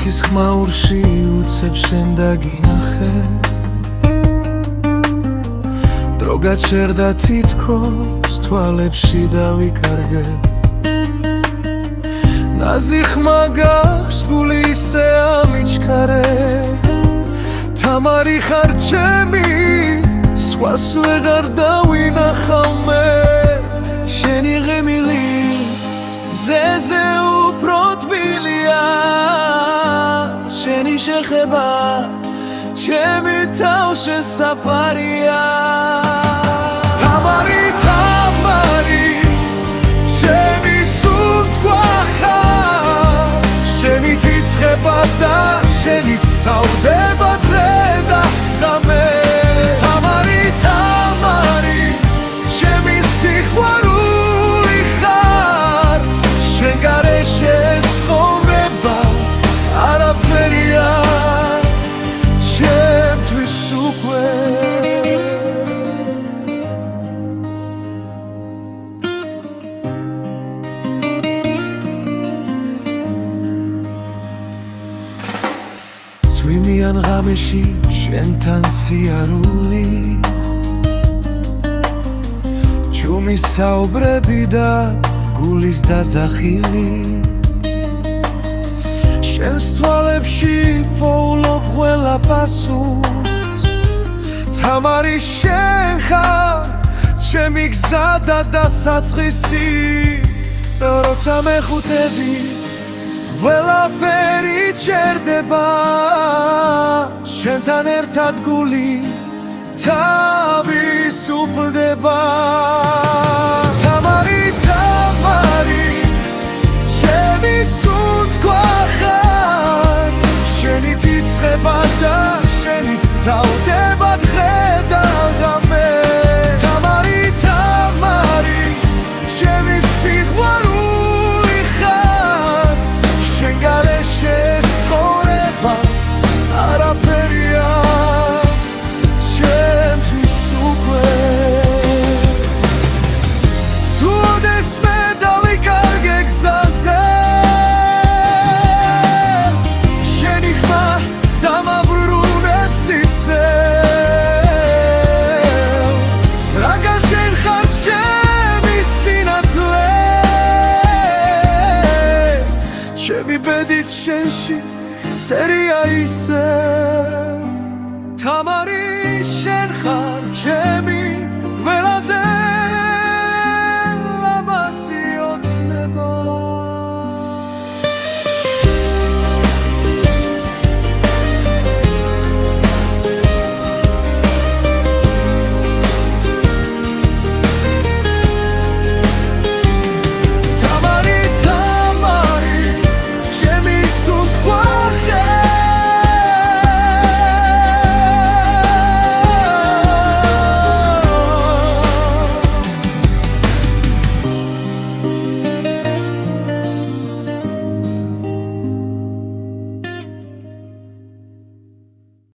ქალაქის ხმაურში უცებ შენ დაგინახე დრო გაჩერდა თითქოს თვალებში დავიკარგე ნაზი ხმა გაქვს გული ისე ამიჩქარე თამარი ხარ ჩემი სხვას ვეღარ დავინახავ მე შენი ღიმილი მზეზე უფრო თბილია შენი შეხება ჩემი თავში საფარია თამარი თამარი ჩემი სულთქვა ხარ შენი თიცხება და შენი თავდება დღე და ღამე თამარი თამარი ჩემი სიყვარული ხარ შენ გარეშე ცხოვრება არაფერია ჩემთვის უკვე წვიმიან ღამეში შენთან სიარული ჩუმი საუბრები და გულის დაძახილი შენს თვალებში ვოვლობ ყველა პასუხს თამარი შენ ხარ ჩემი გზა და დასაწყისი როცა მეხუთები ყველაფერი ჩერდება შენთან ერთად გული თავისუფლდება თამარი თამარი ჩემი სულთქვა ხარ შენი თიცხება და შენი თავდება დღე და ღამე თამარი თამარი ჩემი სიყვარული ხარ შენ გარეშე ცხოვრება არაფერია ჩემთვის უკვე თუ ოდეს მე დავიკარგე გზაზე შენი ხმა დამაბრუნებს ისე რაღა შენ ხარ ჩემი სინათლე ჩემი ბედით შენში წერია ისე